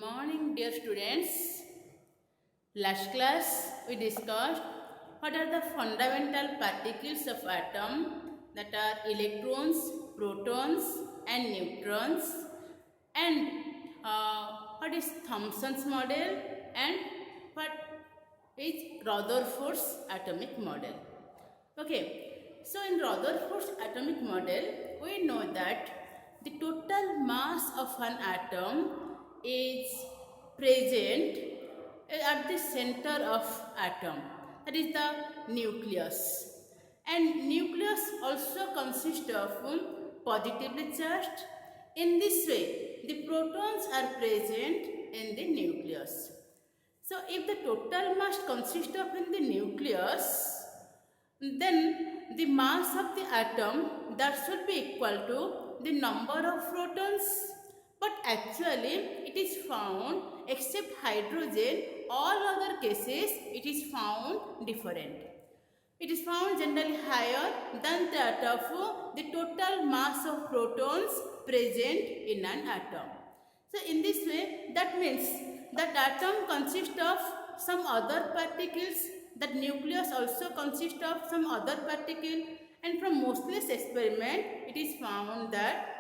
morning, dear students. Last class we discussed what are the fundamental particles of atom, that are electrons, protons and neutrons, and what is Thomson's model and what is Rutherford's atomic model. Okay, so in Rutherford's atomic model we know that the total mass of an atom is present at the center of atom, that is the nucleus, and nucleus also consists of positively charged. In this way the protons are present in the nucleus. So if the total mass consists of in the nucleus, then the mass of the atom that should be equal to the number of protons, but actually it is found except hydrogen, all other cases it is found different. It is found generally higher than that of the total mass of protons present in an atom. So in this way, that means that atom consists of some other particles, that nucleus also consists of some other particle, and from Moseley's experiment it is found that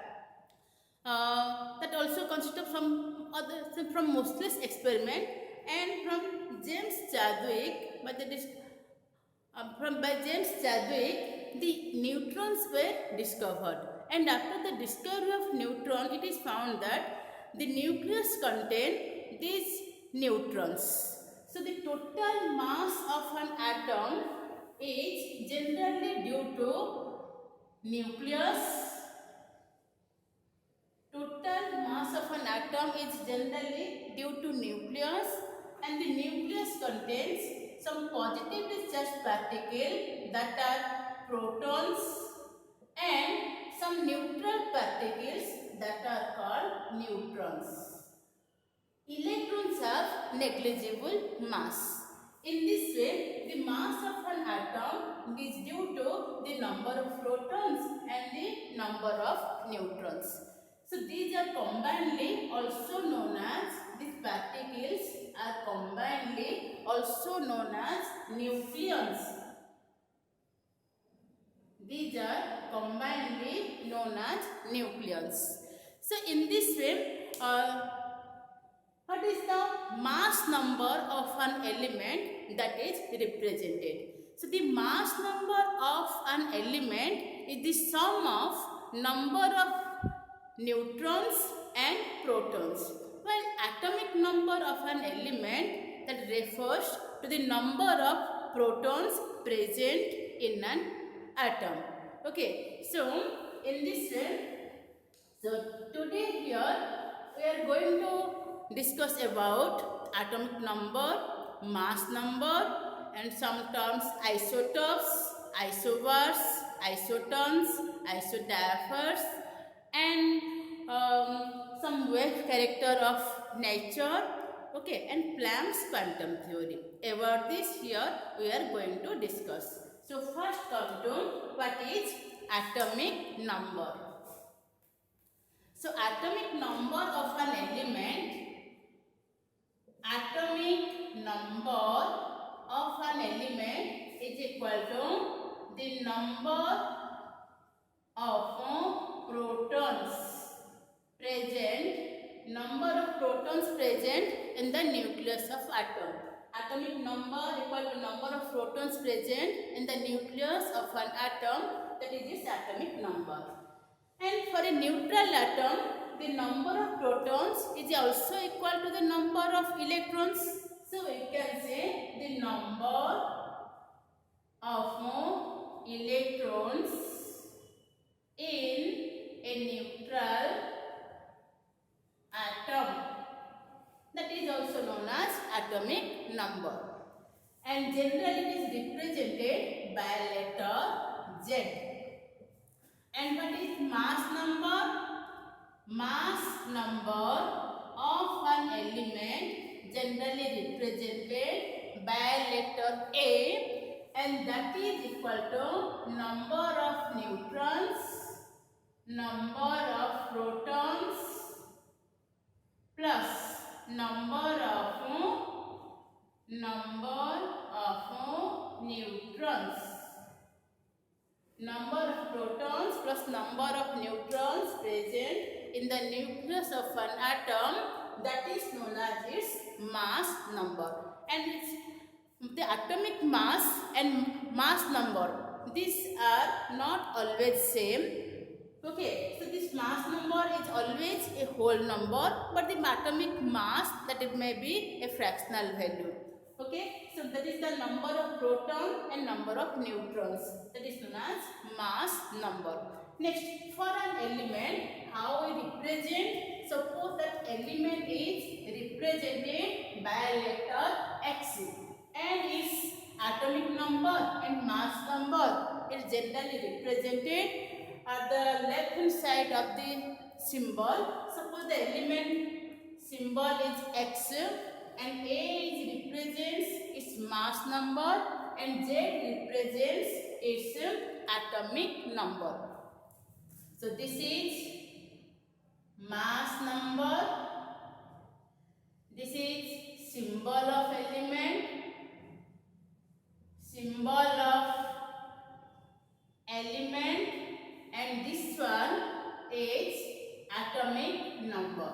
that also consists of some other, from Moseley's experiment and from James Chadwick, by James Chadwick, the neutrons were discovered, and after the discovery of neutron it is found that the nucleus contain these neutrons. So the total mass of an atom is generally due to nucleus. Total mass of an atom is generally due to nucleus, and the nucleus contains some positively charged particles, that are protons, and some neutral particles that are called neutrons. Electrons have negligible mass. In this way, the mass of an atom is due to the number of protons and the number of neutrons. So these are combinedly also known as, these particles are combinedly also known as nucleons. These are combinedly known as nucleons. So in this way, what is the mass number of an element that is represented? So the mass number of an element is the sum of number of neutrons and protons, while atomic number of an element that refers to the number of protons present in an atom. Okay, so in this way, so today here we are going to discuss about atomic number, mass number, and some terms: isotopes, isobars, isotons, isodiaphers, and some wave character of nature, okay, and Planck's quantum theory. About this here we are going to discuss. So first come to what is atomic number. So atomic number of an element, atomic number of an element is equal to the number of protons present, number of protons present in the nucleus of atom. Atomic number equal to number of protons present in the nucleus of an atom, that is its atomic number. And for a neutral atom, the number of protons is also equal to the number of electrons. So we can say the number of electrons in a neutral atom, that is also known as atomic number, and generally it is represented by letter Z. And what is mass number? Mass number of an element generally represented by letter A, and that is equal to number of neutrons, number of protons plus number of neutrons. Number of protons plus number of neutrons present in the nucleus of an atom, that is known as its mass number. And it's the atomic mass and mass number, these are not always same. Okay, so this mass number is always a whole number, but the atomic mass, that it may be a fractional value. Okay, so that is the number of protons and number of neutrons, that is known as mass number. Next, for an element, how we represent? Suppose that element is represented by a letter X, and its atomic number and mass number is generally represented at the left hand side of the symbol. Suppose the element symbol is X, and A represents its mass number and Z represents its atomic number. So this is mass number, this is symbol of element, and this one is atomic number.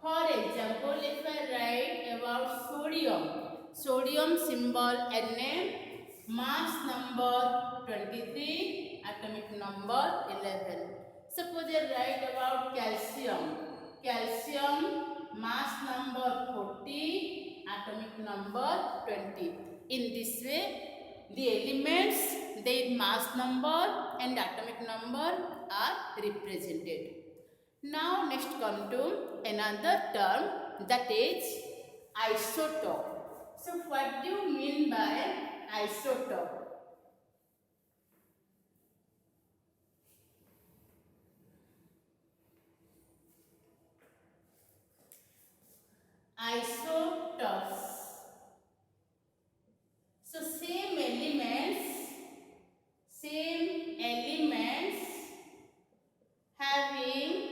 For example, if I write about sodium symbol Na, mass number 23, atomic number 11. Suppose I write about calcium mass number 40, atomic number 20. In this way, the elements, their mass number and atomic number are represented. Now next come to another term, that is isotope. So what do you mean by isotope? Isotopes. So same elements having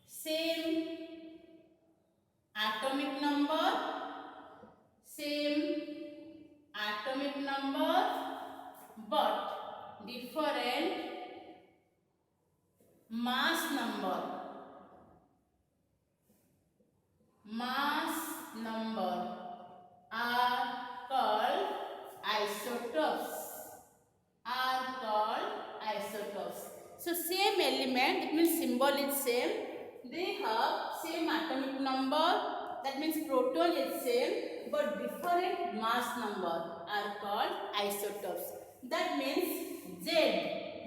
same atomic number, but different mass number are called isotopes. So same element, it means symbol is same, they have same atomic number, that means proton is same, but different mass number are called isotopes. That means Z,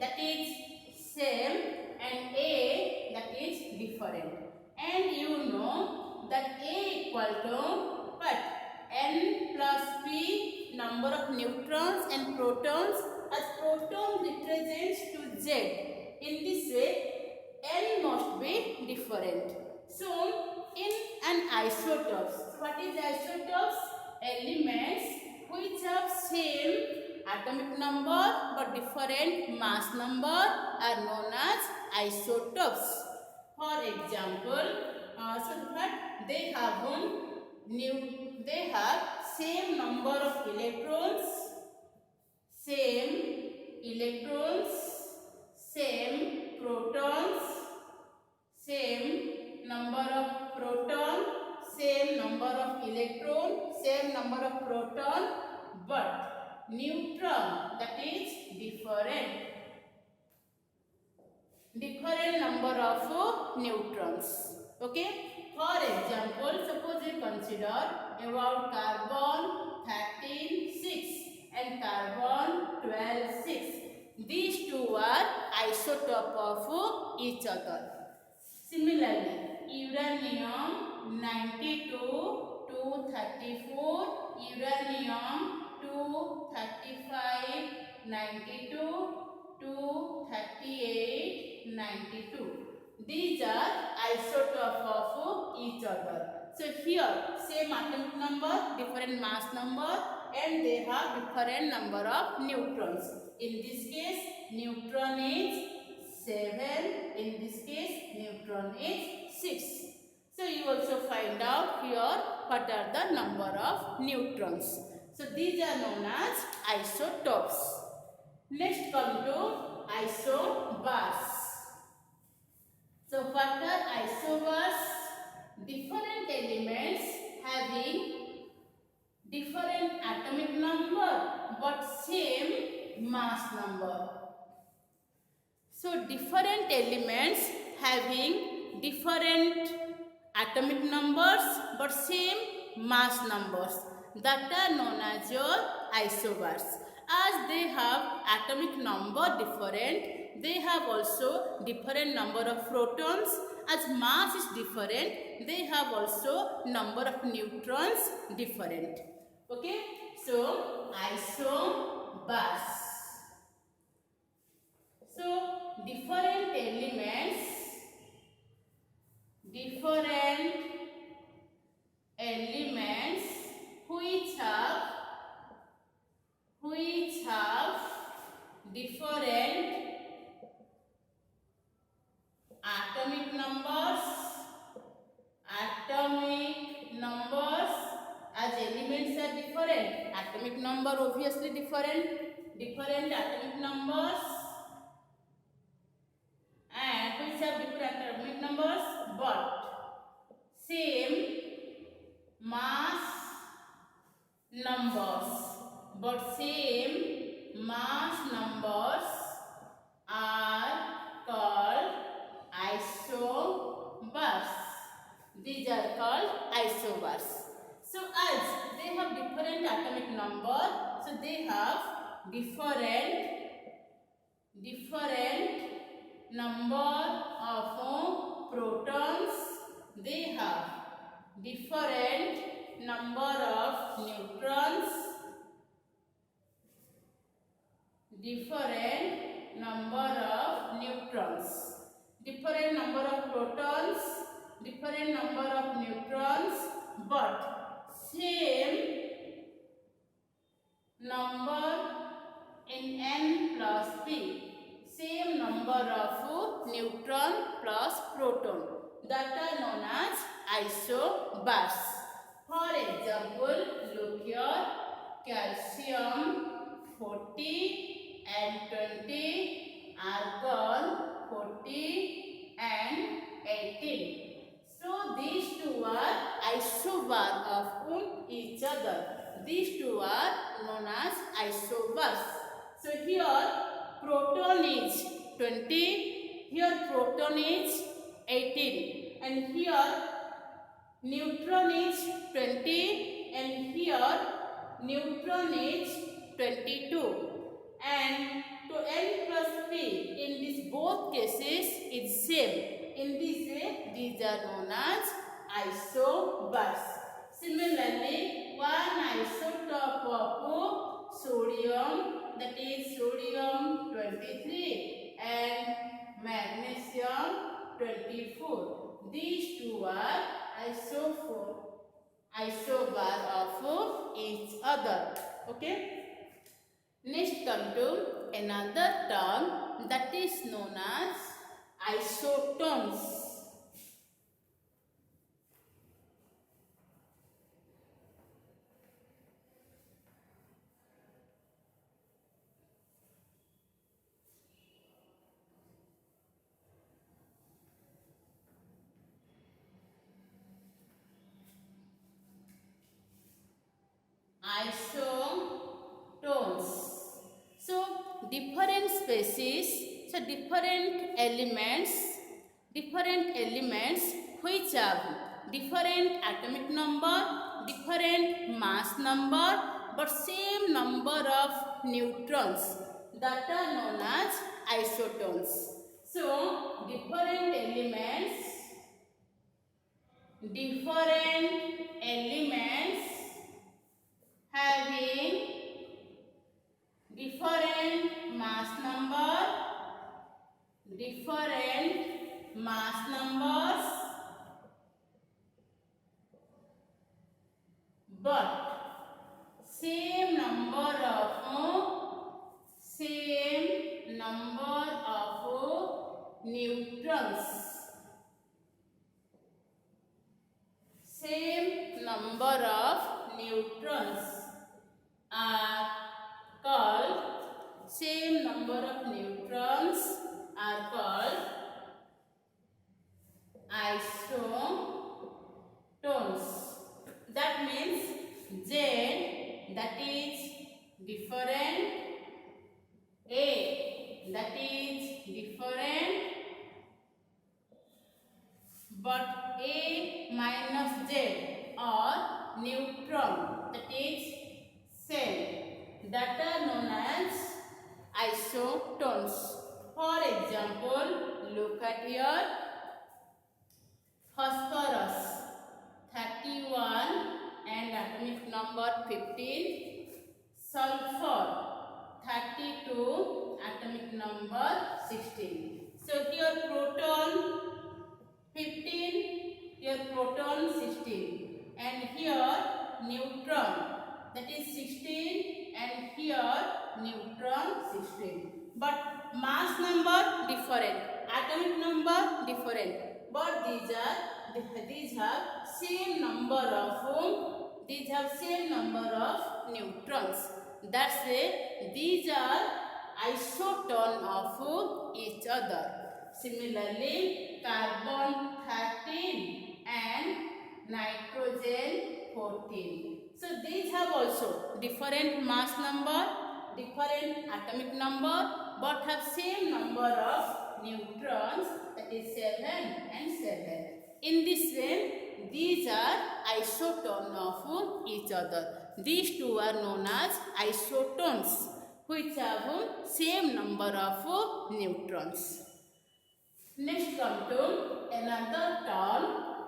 that is same, and A, that is different. And you know that A equal to what? N plus P, number of neutrons and protons, as proton represents to Z. In this way, N must be different. So, in an isotopes, what is isotopes? Elements which have same atomic number but different mass number are known as isotopes. For example, they have same number of electrons, same protons, same number of proton, same number of electron, same number of proton, but neutron, that is different number of neutrons. Okay. For example, suppose we consider about carbon 13(6) and carbon 12(6). These two are isotope of each other. Similarly, uranium 92, 234, uranium 235, 92, 238, 92. These are isotope of each other. So here, same atomic number, different mass number, and they have different number of neutrons. In this case, neutron is 7. In this number of neutrons. So these are known as isotopes. Next come to isobars. So what are isobars? Different elements having different atomic number but same mass number. So different elements having different atomic numbers but same mass numbers, that are known as your isobars. As they have atomic number different, they have also different number of protons. As mass is different, they have also number of neutrons different. Okay, so isobars. So different elements which have different atomic numbers, as elements are different, atomic number obviously different atomic numbers, and which have different atomic numbers but same mass numbers are called isobars. These are called isobars. So as they have different atomic number, so they have different number of protons, they have different number of neutrons, different number of protons, different number of neutrons, but same number in n plus p. Same number of neutron plus proton, that are known as isobars. For example, look here, calcium 40 and 20, argon 40 and 18. So these two are isobar of each other. These two are known as isobars. So here proton is 20, here proton is 18, and here neutron is 20, and here neutron is 22. And to n plus p, in these both cases is same. In this way, these are known as isobars. Similarly, one isotope of sodium, that is sodium 23 and magnesium 24. These two are isobar of each other. Okay. Next come to another term, that is known as isotones. Isotones. So different species, so different elements which have different atomic number, different mass number, but same number of neutrons, that are known as isotones. So different elements having different mass numbers, but same number of neutrons, same number of neutrons are called, same number of neutrons are called isotones. That means Z, that is different, A, that is different, but A minus Z are neutron, that is same, that are known as isotones. For example, look at here, phosphorus 31 and atomic number 15, sulfur 32, atomic number 16. So here proton 15, here proton 16, and here neutron, that is 16, and here neutron 16. But mass number different, atomic number different, but these have same number of neutrons. That's why these are isotones of each other. Similarly, carbon 13 and nitrogen 14. So these have also different mass number, different atomic number, but have same number of neutrons, that is 7 and 7. In this way, these are isotones of each other. These two are known as isotones, which have same number of neutrons. Next come to another term,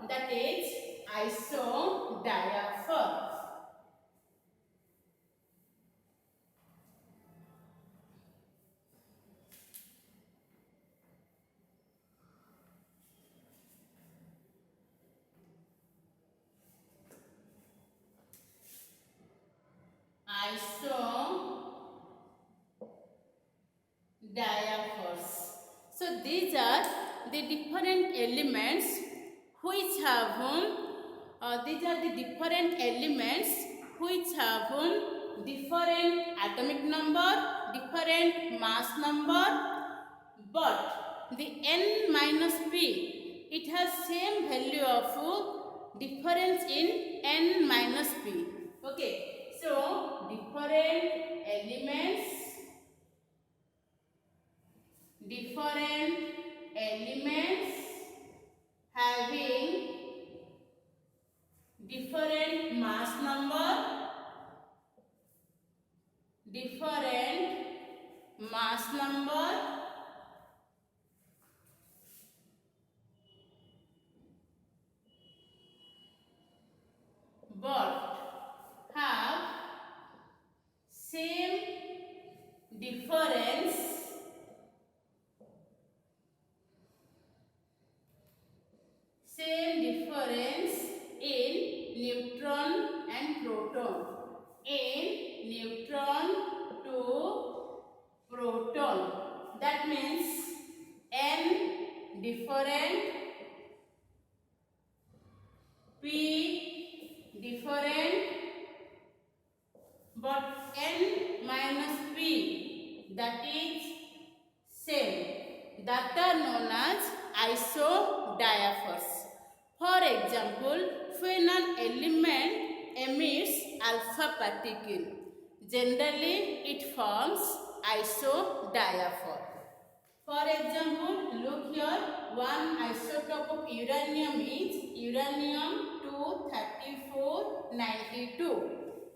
that is isodiapher. Isodiaphers. So these are the different elements which have different atomic number, different mass number, but the n minus p, it has same value of difference in n minus p. Okay, so different elements having different mass number, but have same difference in neutron and proton, in neutron to proton. That means n different, p different, but n minus p, that is same, that are known as isodiaphers. For example, when an element emits alpha particle, generally it forms isodiapher. For example, look here, one isotope of uranium is uranium-234 92,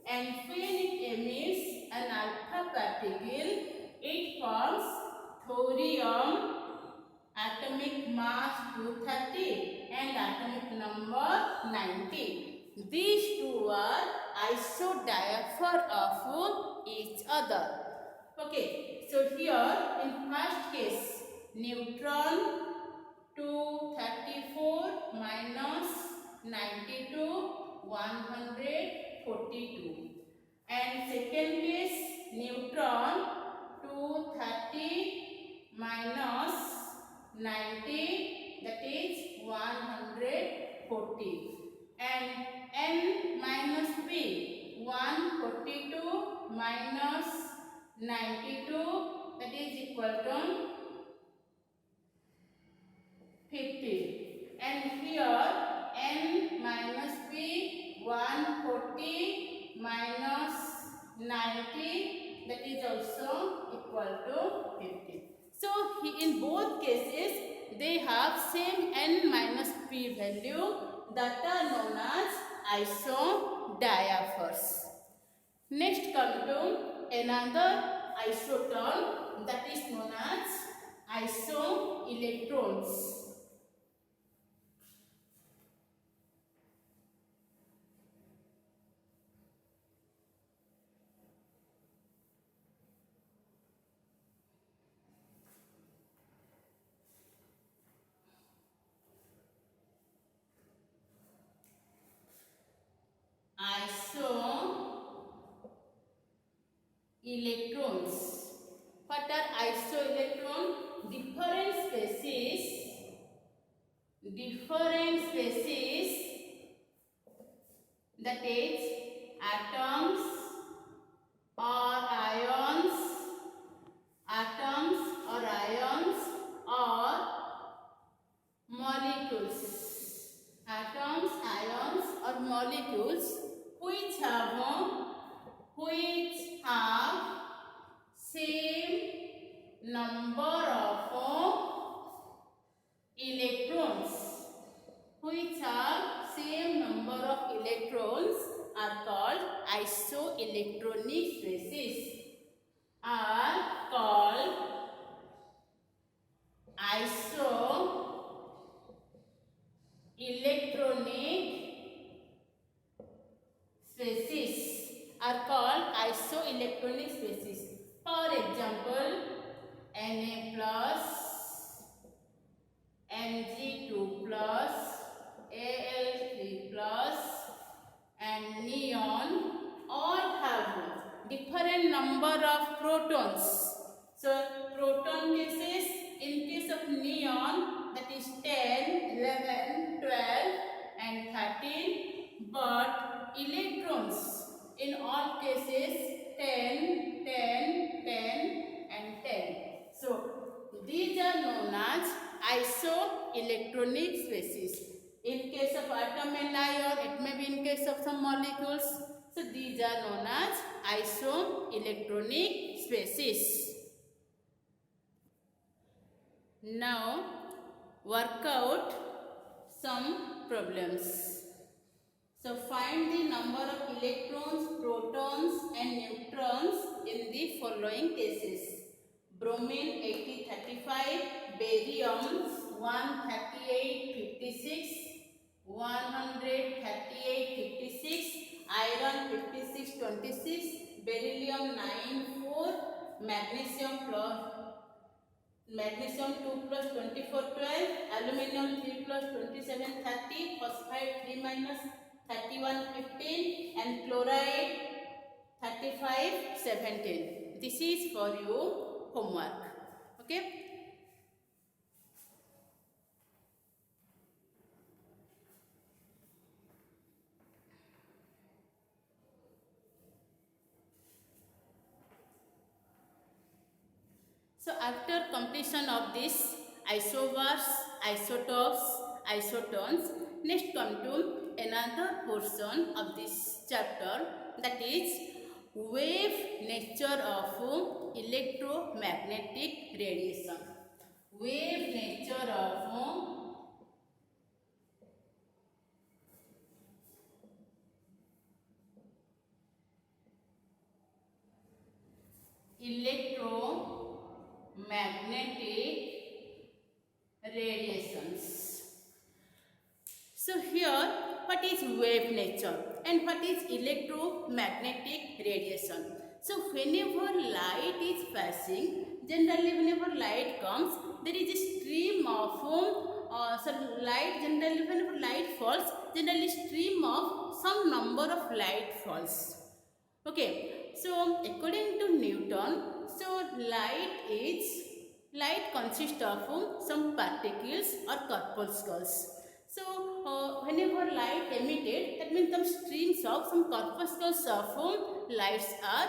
and when it emits an alpha particle, it forms thorium, atomic mass 230 and atomic number 90. These two are isodiapher of each other. Okay, so here in first case, neutron 234 minus 92 142, and second case, neutron 230 minus 90, that is 140, and n minus p, 50. And here n minus p 140 minus 90, that is also equal to 50. So in both cases they have same n minus p value that are known as isodiaphers. Next come to another isotope that is known as isoelectrons. Isoelectrons. What are isoelectron? Different species, that is atoms or ions, or molecules, which have same number of electrons, are called isoelectronic species, For example, Na plus, Mg2 plus, Al3 plus, and neon all have different number of protons. So proton cases, in case of neon, that is 10, 11, 12 and 13, but electrons in all cases 10, 10, 10 and 10. So these are known as isoelectronic species. In case of atom and ion, it may be in case of some molecules. So these are known as isoelectronic species. Now work out some problems. So find the number of electrons, protons and neutrons in the following cases. Bromine 8035, barium 13856, 13856, iron 5626, beryllium 94, magnesium 2 plus 2412, aluminium 3 plus 2730, phosphide 3 minus 3115 and chloride 3517. This is for your homework. Okay. So after completion of this isobars, isotopes, isotones, next come to another portion of this chapter, that is wave nature of electromagnetic radiation. Wave nature of electromagnetic radiations. So here, what is wave nature and what is electromagnetic radiation? So whenever light is passing, generally whenever light comes, there is a stream of whenever light falls, generally stream of some number of light falls. Okay, so according to Newton, so light consists of some particles or corpuscles. So whenever light emitted, that means some streams of some corpuscles of lights are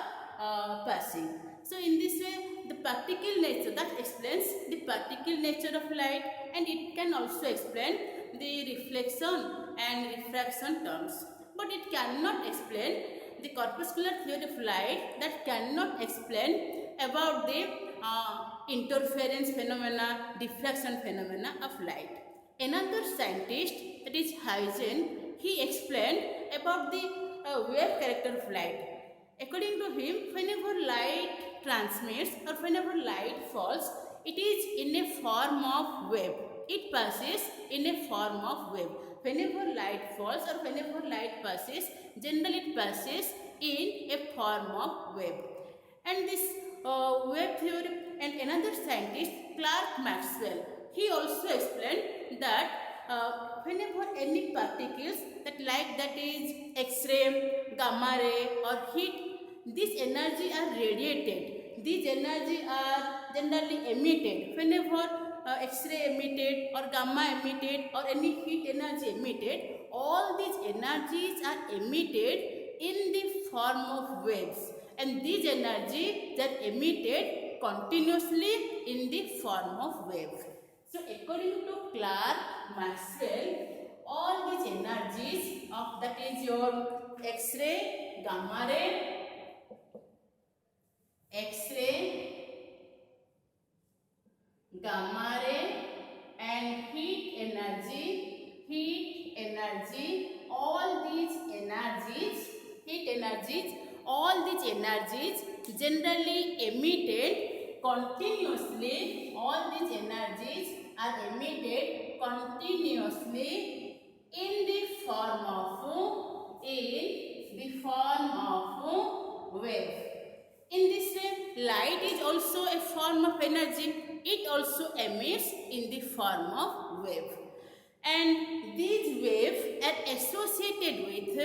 passing. So in this way, the particle nature, that explains the particle nature of light. and it can also explain the reflection and refraction terms. But it cannot explain the corpuscular theory of light, that cannot explain about the interference phenomena, diffraction phenomena of light. Another scientist, that is Huygens, he explained about the wave character of light. According to him, whenever light transmits or whenever light falls, it is in a form of wave. It passes in a form of wave. Whenever light falls or whenever light passes, generally it passes in a form of wave. And this wave theory, and another scientist, Clerk Maxwell, he also explained that whenever any particles that is X-ray, gamma ray or heat, these energy are radiated. These energy are generally emitted. Whenever X-ray emitted or gamma emitted or any heat energy emitted, all these energies are emitted in the form of waves, and these energies are emitted continuously in the form of wave. So according to Clerk Maxwell, all these energies of, that is your X-ray, gamma ray, X-ray, gamma ray and heat energy, all these energies, all these energies generally emitted continuously, all these energies are emitted continuously in the form of wave. In this way, light is also a form of energy. It also emits in the form of wave. And these waves are associated with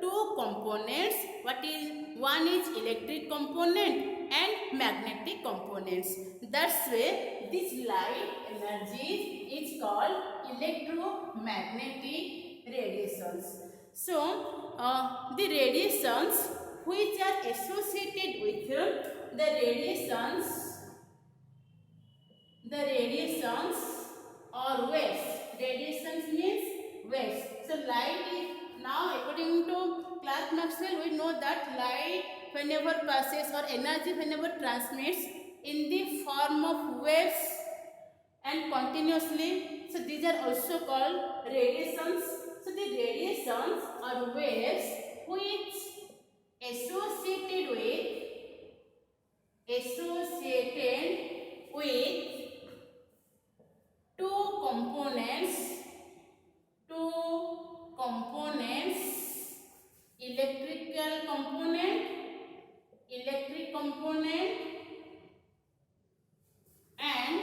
two components. One is electric component and magnetic components. That's why this light energy is called electromagnetic radiations. So, the radiations which are associated with the radiations or waves. Radiations means waves. So light is, now according to Clerk Maxwell, we know that light whenever passes or energy whenever transmits in the form of waves and continuously, so these are also called radiations. So the radiations are waves which associated with two components, electric component and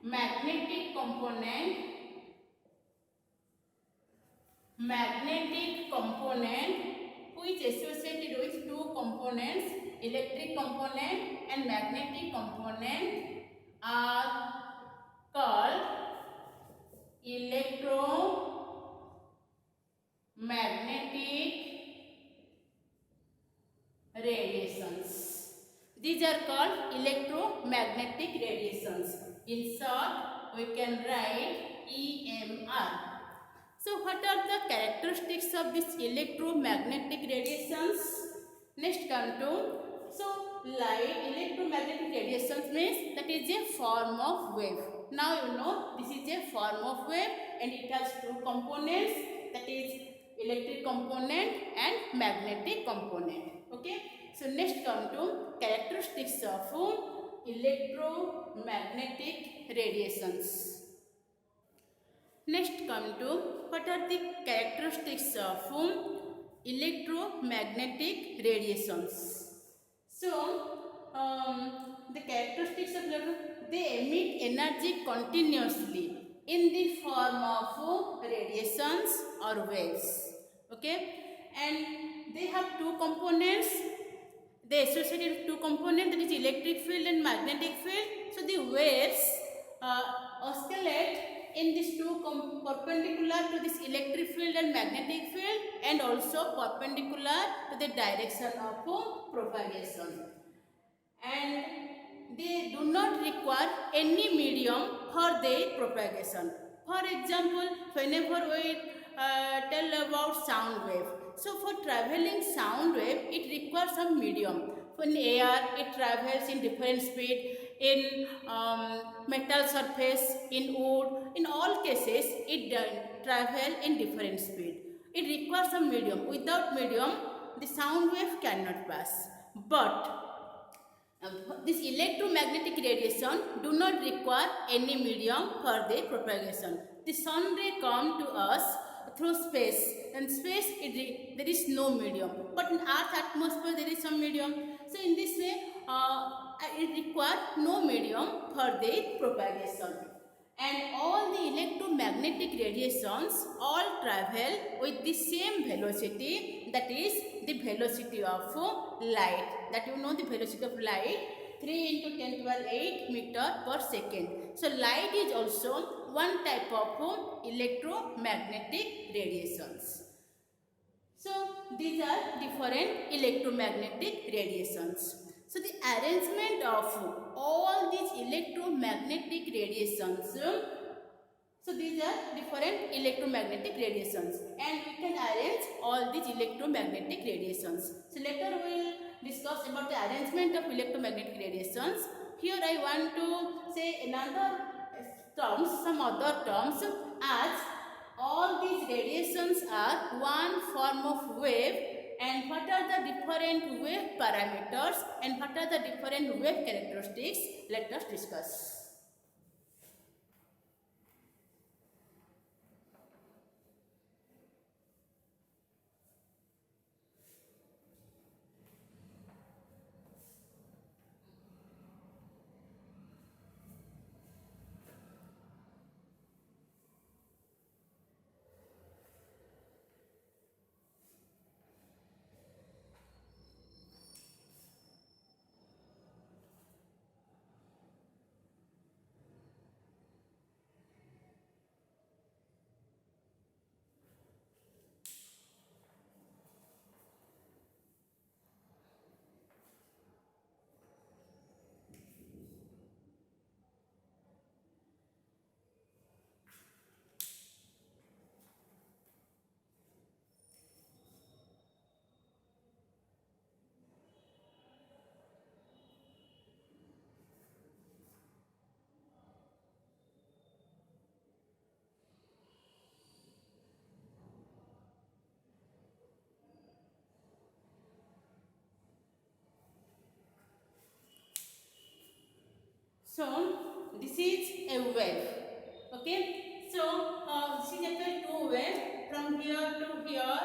magnetic component, which associated with two components, electric component and magnetic component, are called electromagnetic radiations. These are called electromagnetic radiations. In short, we can write EMR. So what are the characteristics of these electromagnetic radiations? Next come to, so light, electromagnetic radiations means that is a form of wave. Now you know this is a form of wave and it has two components, that is electric component and magnetic component. Okay. So next come to characteristics of electromagnetic radiations. Next come to what are the characteristics of electromagnetic radiations. So the characteristics of they emit energy continuously in the form of radiations or waves. Okay, and they have two components. They associated with two components, that is electric field and magnetic field. So the waves oscillate in these two perpendicular to this electric field and magnetic field, and also perpendicular to the direction of propagation. And they do not require any medium for their propagation. For example, whenever we tell about sound wave, so for traveling sound wave, it requires some medium. In air, it travels in different speed. In metal surface, in wood, in all cases, it travel in different speed. It requires some medium. Without medium, the sound wave cannot pass. But this electromagnetic radiation do not require any medium for their propagation. The sun ray come to us through space. In space, there is no medium. But in Earth's atmosphere, there is some medium. So in this way, it requires no medium for their propagation. And all the electromagnetic radiations all travel with the same velocity, that is the velocity of light. That you know the velocity of light, 3 into 10 to the power 8 meter per second. So light is also one type of electromagnetic radiations. So these are different electromagnetic radiations. So the arrangement of all these electromagnetic radiations, so these are different electromagnetic radiations, and we can arrange all these electromagnetic radiations. So later we will discuss about the arrangement of electromagnetic radiations. Here I want to say another terms, some other terms, as all these radiations are one form of wave. And what are the different wave parameters and what are the different wave characteristics? Let us discuss. So this is a wave. Okay. So this is actually two waves. From here to here,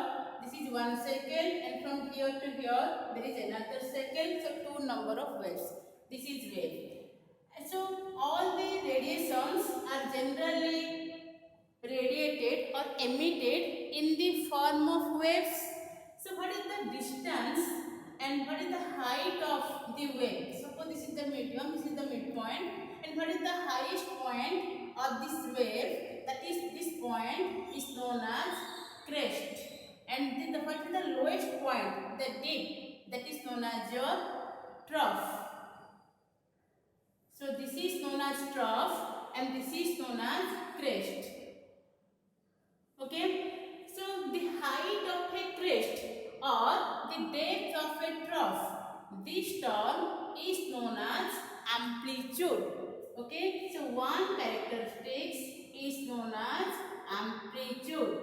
this is 1 second, and from here to here, there is another second. So two number of waves. This is wave. So all the radiations are generally radiated or emitted in the form of waves. So what is the distance and what is the height of the wave? Suppose this is the medium, this is the midpoint, and what is the highest point of this wave? That is, this point is known as crest. And what is the lowest point, the dip, that is known as your trough. So this is known as trough and this is known as crest. Okay. So the height of a crest or the depth of a trough, this term is known as amplitude. Okay. So one characteristic is known as amplitude.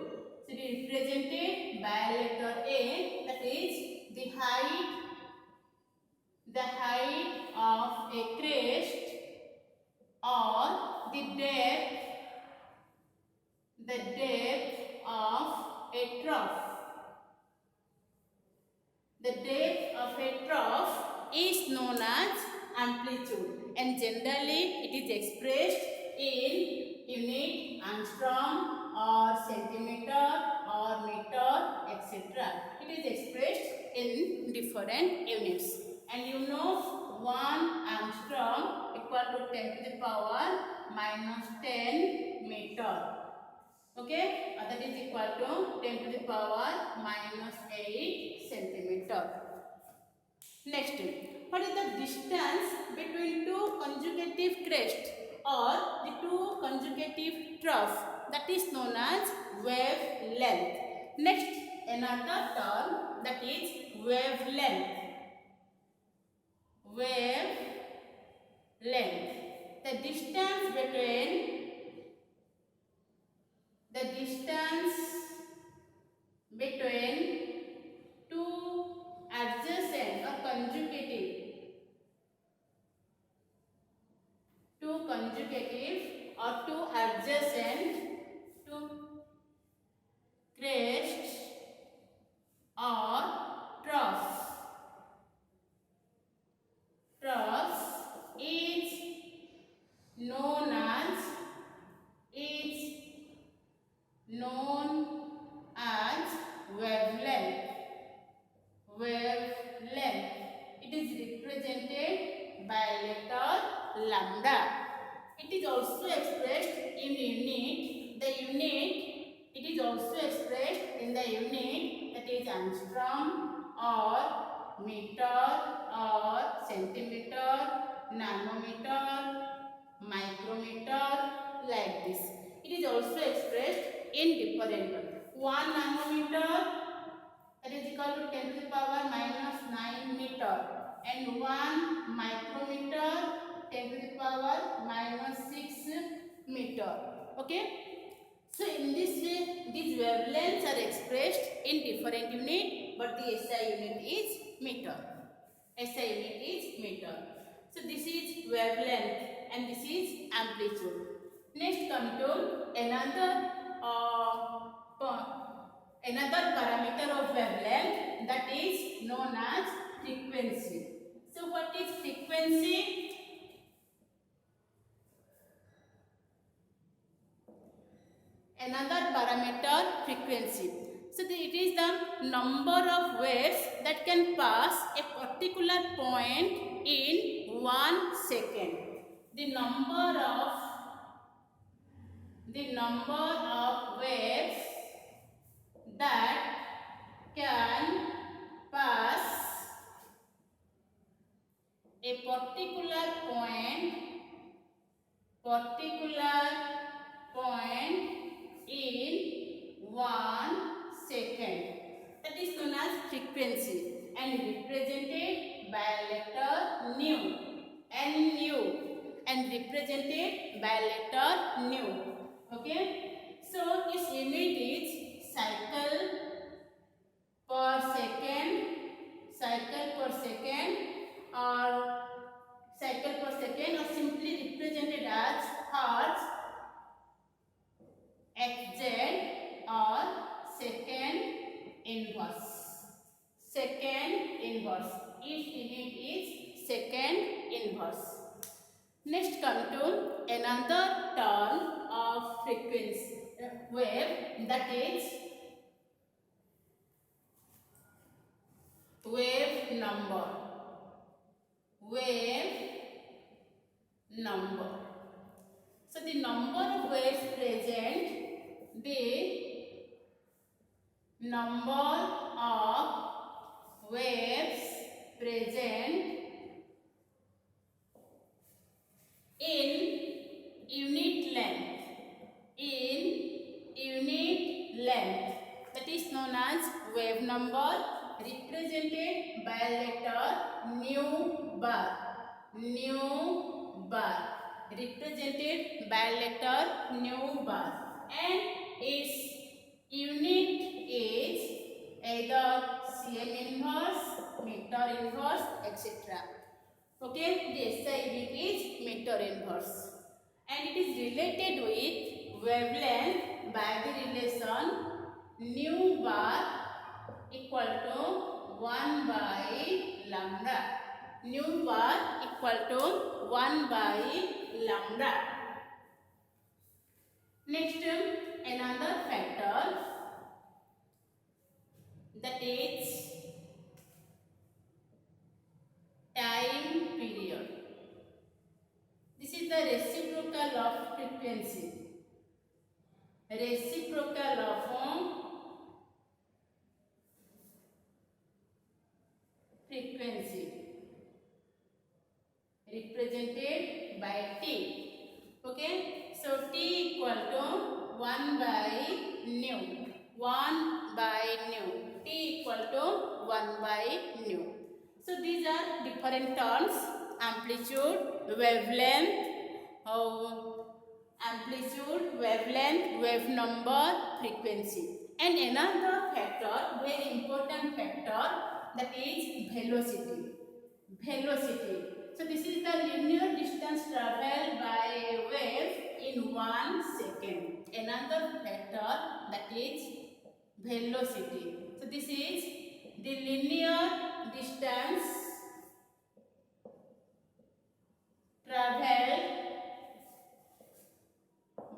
So it is represented by letter A, that is the height of a crest or the depth of a trough. The depth of a trough is known as amplitude, and generally it is expressed in unit angstrom or centimeter or meter, etc. It is expressed in different units. And you know 1 angstrom equal to 10 to the power minus 10 meter. Okay, that is equal to 10 to the power minus 8 centimeter. Next, what is the distance between two conjugative crests? or the two conjugative trough, that is known as wavelength. Next, another term, that is wavelength. Wavelength. The distance between two adjacent or conjugative or two adjacent two crests or troughs is known as wavelength. It is represented by letter lambda. It is also expressed in unit. It is also expressed in the unit, that is angstrom or meter or centimeter, nanometer, micrometer, like this. It is also expressed in different ways. 1 nanometer, that is equal to 10 to the power minus 9 meter, and 1 micrometer, 10 to the power minus 6 meter. Okay. So in this way, these wavelengths are expressed in different unit, but the SI unit is meter. SI unit is meter. So this is wavelength and this is amplitude. Next come to another parameter of wavelength, that is known as frequency. So what is frequency? Another parameter, frequency. So it is the number of waves that can pass a particular point in 1 second. The number of waves that can pass a particular point in 1 second. That is known as frequency and represented by letter nu. And represented by letter nu. Okay. So its unit is cycle per second, or simply represented as hertz, xz, or second inverse. Each unit is second inverse. Next come to another term of frequency wave, that is wave number. So the number of waves present, the number of waves present in unit length, that is known as wave number, represented by letter nu bar. Represented by letter nu bar, and its unit is either cm inverse, meter inverse, etc. Okay, the SI unit is meter inverse, and it is related with wavelength by the relation nu bar equal to 1 by lambda. Nu bar equal to 1 by lambda. Next, another factor, that is time period. This is the reciprocal of frequency. Reciprocal of frequency, represented by T. nu. 1 by nu. T equal to 1 by nu. So these are different terms: amplitude, wavelength, wave number, frequency. And another factor, very important factor, that is velocity. So this is the linear distance traveled by a wave in 1 second. Another factor, that is velocity. So this is the linear distance traveled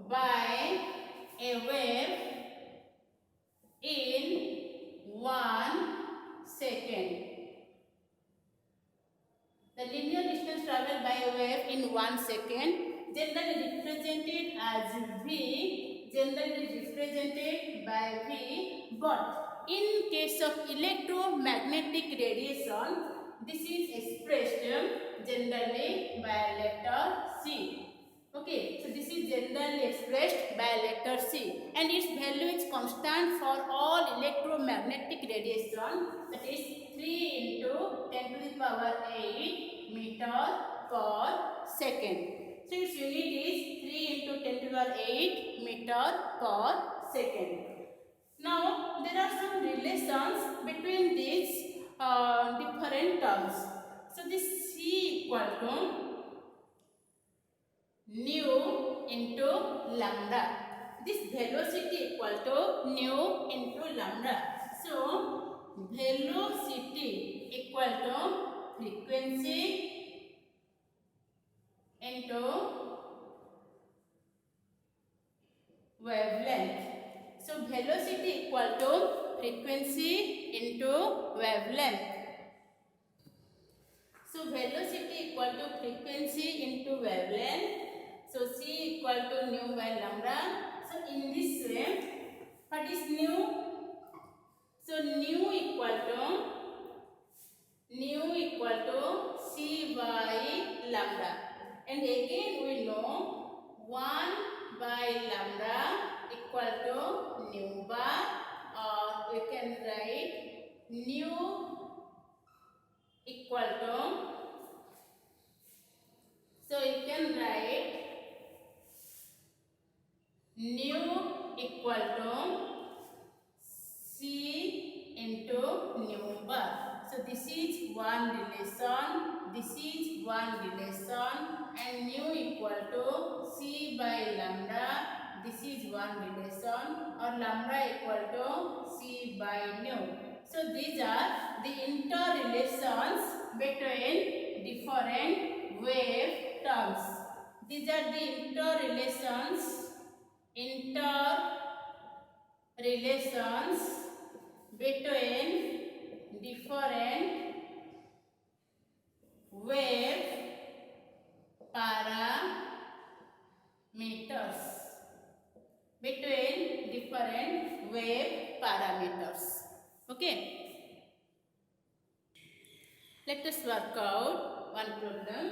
by a wave in 1 second. The linear distance traveled by a wave in 1 second, generally represented as V, but in case of electromagnetic radiation, this is expressed generally by letter C. Okay, so this is generally expressed by letter C, and its value is constant for all electromagnetic radiation, that is 3 into 10 to the power 8 meter per second. So its unit is 3 into 10 to the power 8 meter per second. Now there are some relations between these different terms. So this C equal to nu into lambda. This velocity equal to nu into lambda. So velocity equal to frequency into wavelength. So velocity equal to frequency into wavelength. So velocity equal to frequency into wavelength. So C equal to nu by lambda. So in this way, what is nu? So nu equal to C by lambda. And again we know 1 by lambda equal to nu bar, or we can write nu equal to, so you can write nu equal to C into nu bar. So this is one relation, this is one relation, and nu equal to C by lambda, this is one relation, or lambda equal to C by nu. So these are the interrelations between different wave terms. These are the interrelations between different wave parameters. Okay. Let us work out one problem.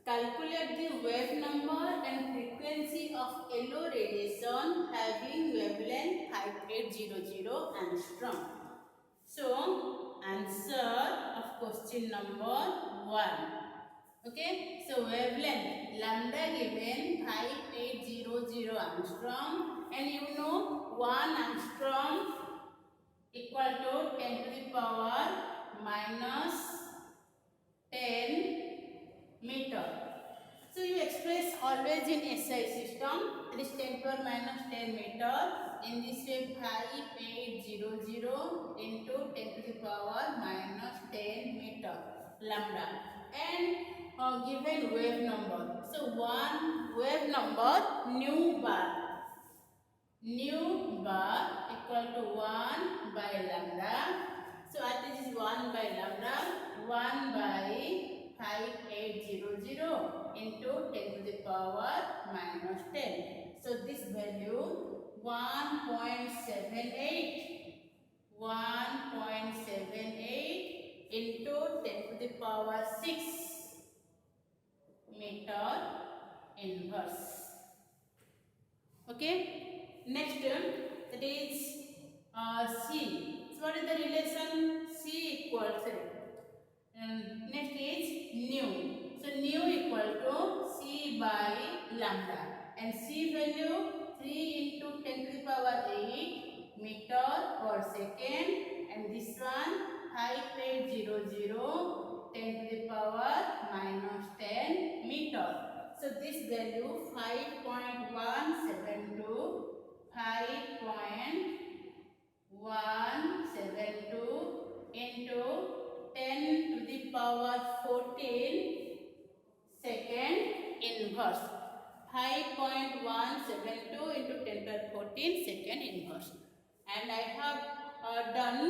Calculate the wave number and frequency of LO radiation having wavelength 5800 angstrom. So answer of question number 1. Okay, so wavelength lambda given 5800 angstrom, and you know 1 angstrom equal to 10 to the power minus 10 meter. So you express always in SI system, that is 10 to the power minus 10 meter. In this way 5800 into 10 to the power minus 10 meter lambda, and given wave number. So one wave number nu bar equal to 1 by lambda. So this is 1 by lambda, 1 by 5800 into 10 to the power minus 10. So this value 1.78 into 10 to the power 6 meter inverse. Okay. Next, that is C. So what is the relation? C equals next is nu. So nu equal to C by lambda, and C value 3 into 10 to the power 8 meter per second, and this one 5.00 10 to the power minus 10 meter. So this value 5.172 into 10 to the power 14 second inverse. 5.172 into 10 to the power 14 second inverse. And I have done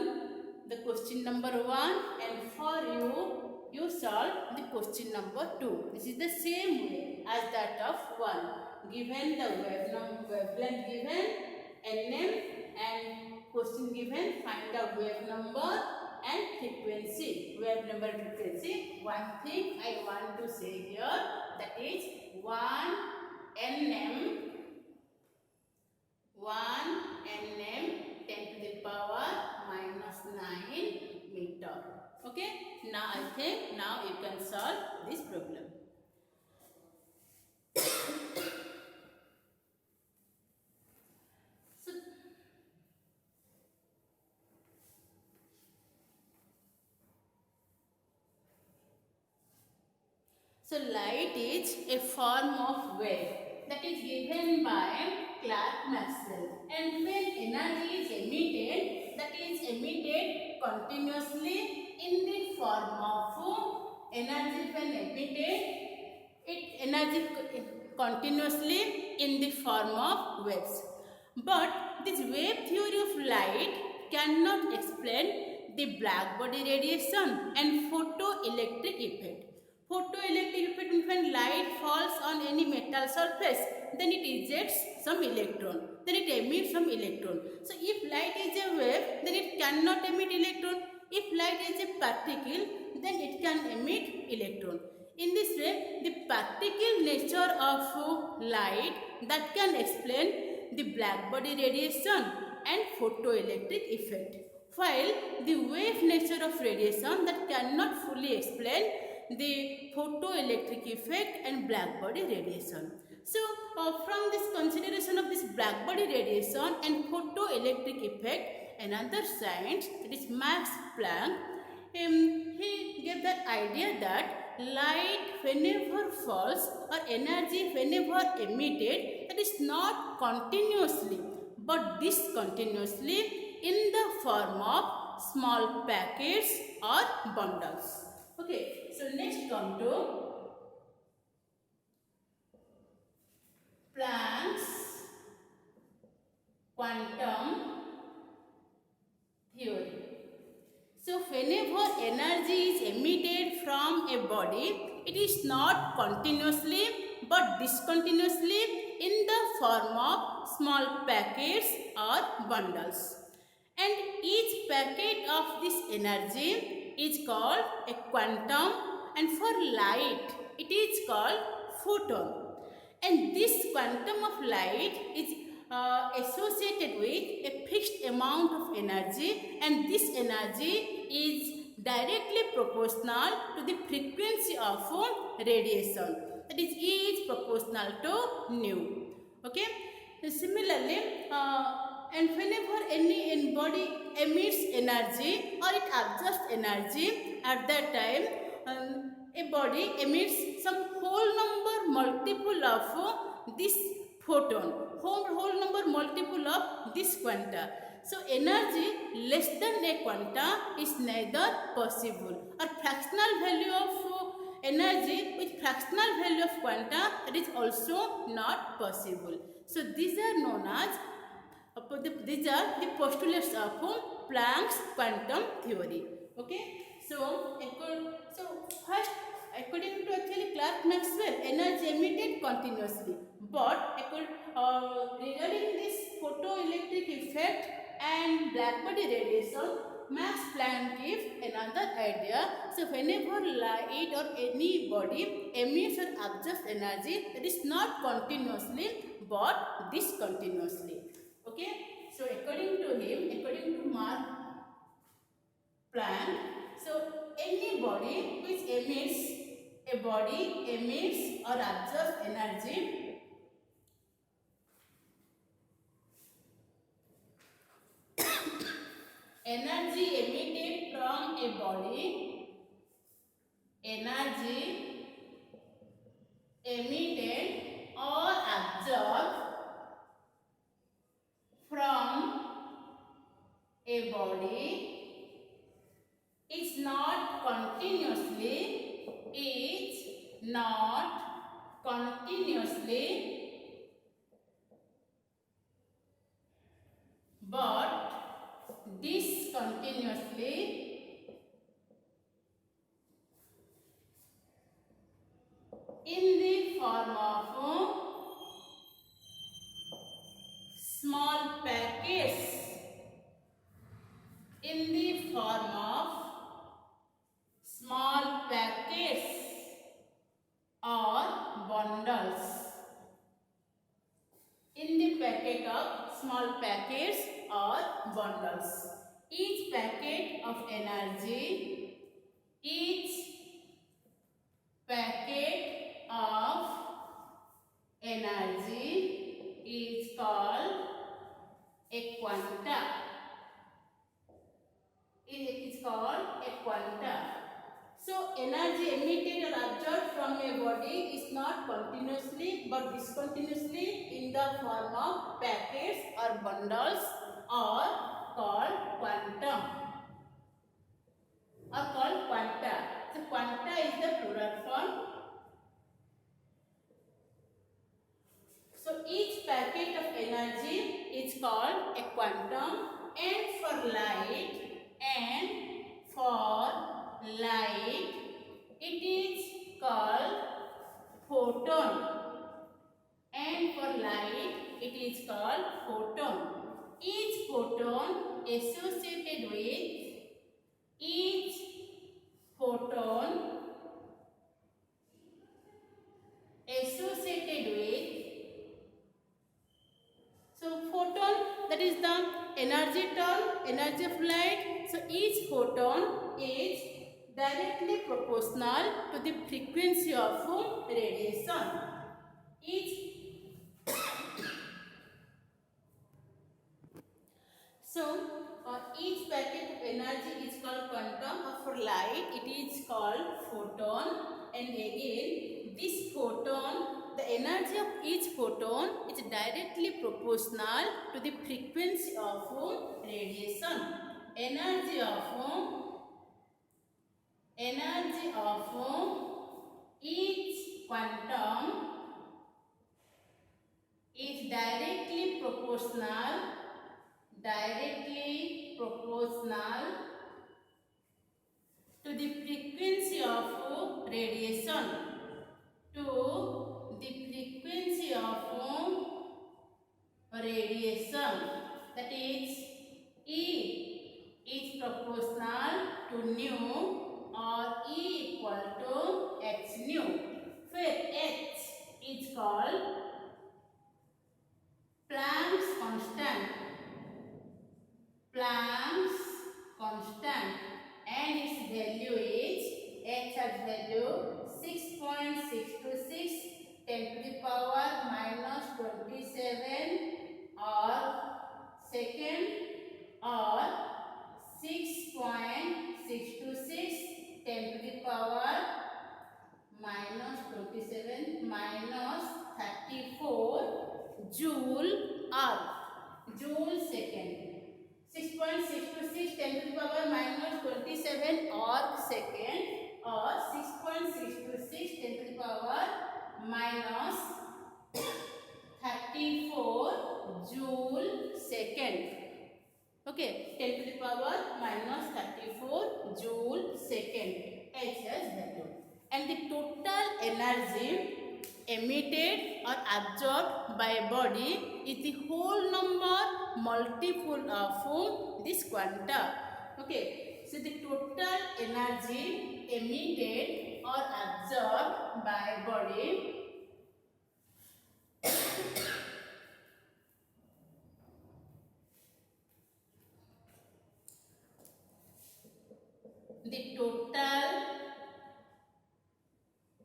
the question number 1, and for you solve the question number 2. This is the same way as that of 1. Given the wavelength given, Nm, and question given, find the wave number and frequency. Wave number and frequency. One thing I want to say here, that is 1 Nm 10 to the power minus 9 meter. Okay, now I think now you can solve this problem. So light is a form of wave that is given by Clerk Maxwell, and when energy is emitted, that is emitted continuously in the form of energy. When emitted, energy continuously in the form of waves. But this wave theory of light cannot explain the blackbody radiation and photoelectric effect. Photoelectric effect means when light falls on any metal surface, then it ejects some electron, then it emits some electron. So if light is a wave, then it cannot emit electron. If light is a particle, then it can emit electron. In this way, the particle nature of light that can explain the blackbody radiation and photoelectric effect, while the wave nature of radiation that cannot fully explain the photoelectric effect and blackbody radiation. So from this consideration of this blackbody radiation and photoelectric effect, another scientist, that is Max Planck, he gave that idea that light whenever falls or energy whenever emitted, that is not continuously but discontinuously in the form of small packets or bundles. Okay, so next come to Planck's quantum theory. So whenever energy is emitted from a body, it is not continuously but discontinuously in the form of small packets or bundles. And each packet of this energy is called a quantum, and for light it is called photon. And this quantum of light is associated with a fixed amount of energy, and this energy is directly proportional to the frequency of radiation, that is E is proportional to nu. Okay, so similarly and whenever any body emits energy or it absorbs energy, at that time a body emits some whole number multiple of this photon, whole number multiple of this quanta. So energy less than a quanta is neither possible, or fractional value of energy with fractional value of quanta, that is also not possible. So these are known as these are the postulates of Planck's quantum theory. Okay, so first, according to actually Clerk Maxwell, energy emitted continuously, but regarding this photoelectric effect and blackbody radiation, Max Planck gives another idea. So whenever light or any body emits or absorbs energy, that is not continuously but discontinuously. Okay, so emits or absorbs energy. Energy emitted from a body, energy emitted or absorbed from a body is not continuously but discontinuously in the form of small packets, in the form of small packets or bundles, in the packet of small packets or bundles. Each packet of energy, each packet of energy is called a quanta. It is called a quanta. So energy emitted or absorbed from a body is not continuously but discontinuously in the form of packets or bundles are called quantum or called quanta. So quanta is the plural form. So each packet of energy is called a quantum, and for light it is called photon, and for light it is called photon. Each photon associated with so photon, that is the energy term, energy of light. So each photon is directly proportional to the frequency of radiation. Each packet of energy is called quantum, or for light it is called photon. And again, this photon, the energy of each photon is directly proportional to the frequency of radiation. Energy of each quantum is directly proportional to the frequency of radiation, that is E is proportional to nu or E equal to h nu, where h is called Planck's constant, and its value is h has value 6.626 10 to the power minus 27 or second, or 6.626 10 to the power minus 27 minus 34 joule second. 6.626 10 to the power minus 27 or second, or 6.626 10 to the power minus 34 joule second. Okay, 10 to the power minus 34 joule second, H as value. And the total energy emitted or absorbed by a body is the whole number multiple of this quanta. Okay, so the total energy emitted or absorbed by a body the total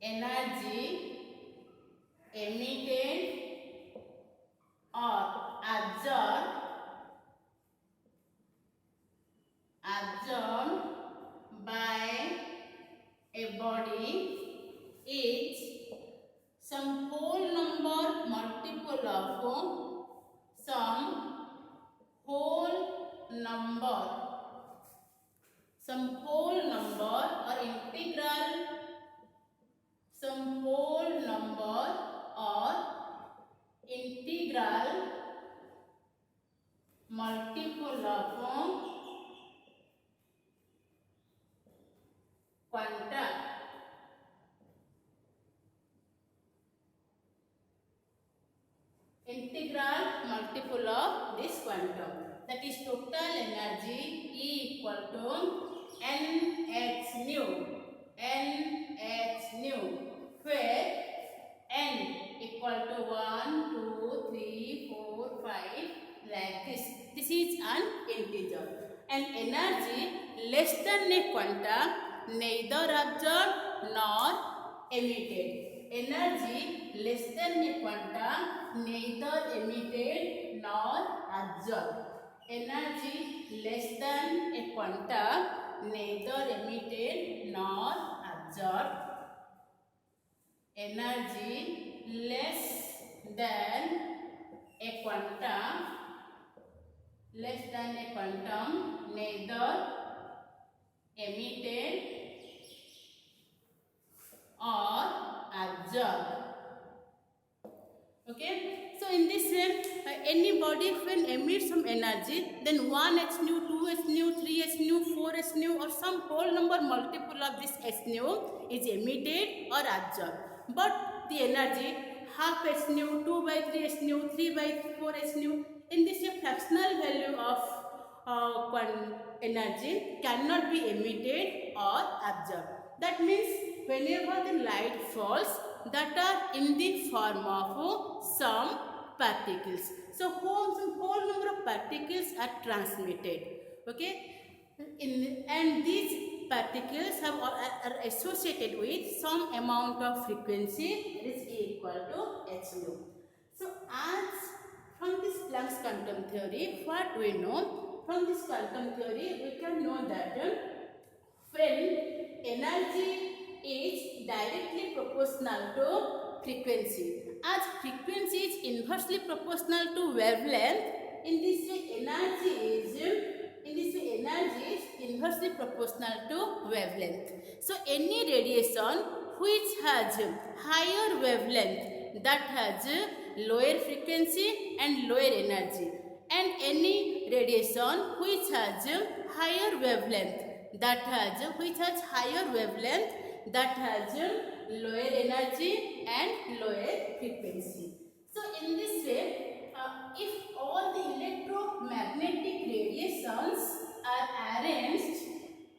energy number, some whole number or integral, some whole number or integral multiple of quanta. Integral multiple of this quantum, that is total energy E equal to nhν, where n equal to 1, 2, 3, 4, 5 like this. This is an integer, and energy less than a quanta neither absorbed nor emitted. Energy less than a quanta neither emitted nor absorbed. Energy less than a quanta neither emitted nor absorbed. Energy less than a quantum neither emitted or absorbed. Okay, so in this way, any body when emits some energy, then 1hν, 2hν, 3hν, 4hν or some whole number multiple of this hν is emitted or absorbed. But the energy half hν, 2 by 3hν, 3 by 4hν, in this way fractional value of energy cannot be emitted or absorbed. That means whenever the light falls, that are in the form of some particles. So some whole number of particles are transmitted. Okay, and these particles are associated with some amount of frequency, that is equal to hν. So as from this Planck's quantum theory, what we know from this quantum theory, we can know that when energy is directly proportional to frequency, as frequency is inversely proportional to wavelength, in this way energy is inversely proportional to wavelength. So any radiation which has higher wavelength, that has lower frequency and lower energy, and any radiation which has higher wavelength, that has lower energy and lower frequency. So in this way, if all the electromagnetic radiations are arranged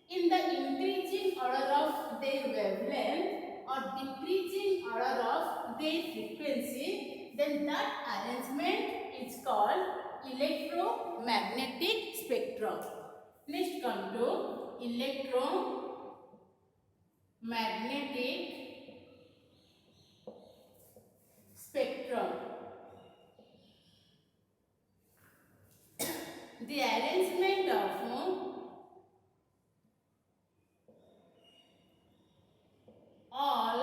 in the increasing order of their wavelength or decreasing order of their frequency, then that arrangement is called electromagnetic spectrum. Next come to electromagnetic spectrum. The arrangement of all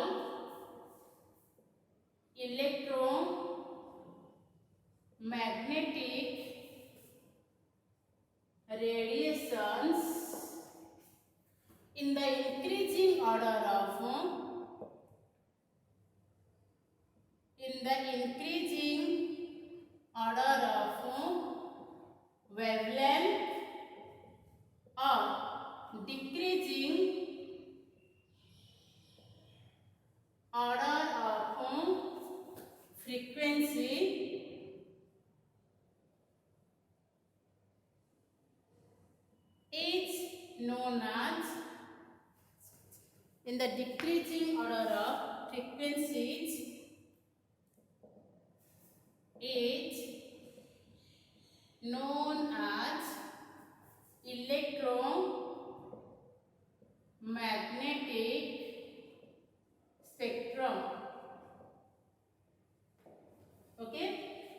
electromagnetic radiations in the increasing order of wavelength or decreasing order of frequency is known as, in the decreasing order of frequencies is known as electromagnetic spectrum. Okay,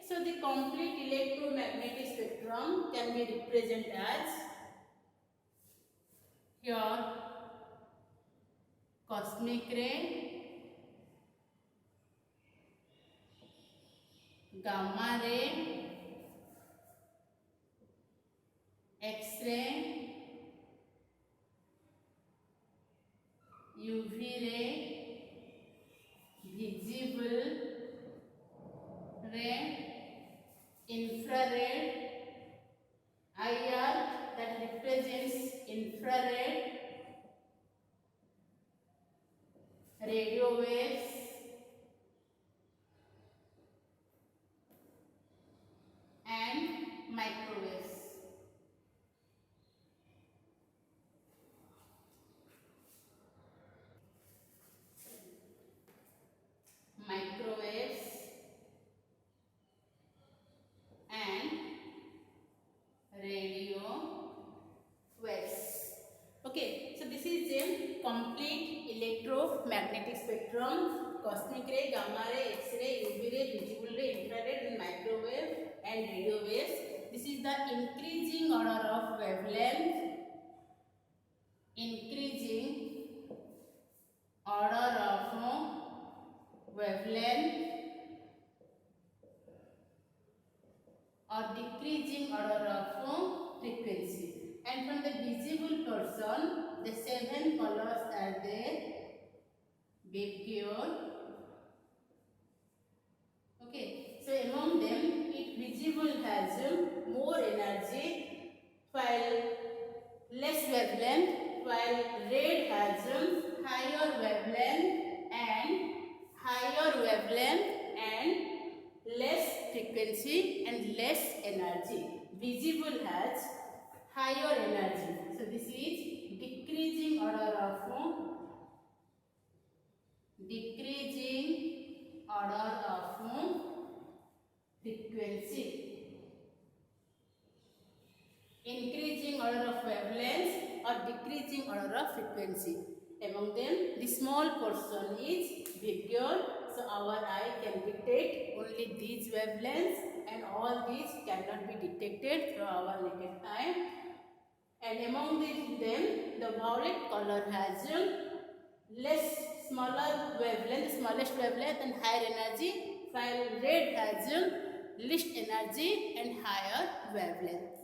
so the complete electromagnetic spectrum can be represented as here cosmic ray, gamma ray, X-ray, UV ray, visible ray, infrared, IR that represents infrared, radio waves, and microwaves. Microwaves and radio waves. Okay, so this is a complete electromagnetic spectrum: cosmic ray, gamma ray, X-ray, UV ray, visible ray, infrared, and microwave and radio waves. This is the increasing order of wavelength. Increasing order of wavelength or decreasing order of frequency. And from the visible portion, the 7 colors are there. Vibgyor. Okay, so among them, visible has more energy, while less wavelength, while red has higher wavelength and less frequency and less energy. Visible has higher energy. So this is decreasing order of frequency. Increasing order of wavelength or decreasing order of frequency. Among them, the small portion is Vibgyor. So our eye can detect only these wavelengths, and all these cannot be detected through our naked eye. And among them, the violet color has smallest wavelength and higher energy, while red has least energy and higher wavelength.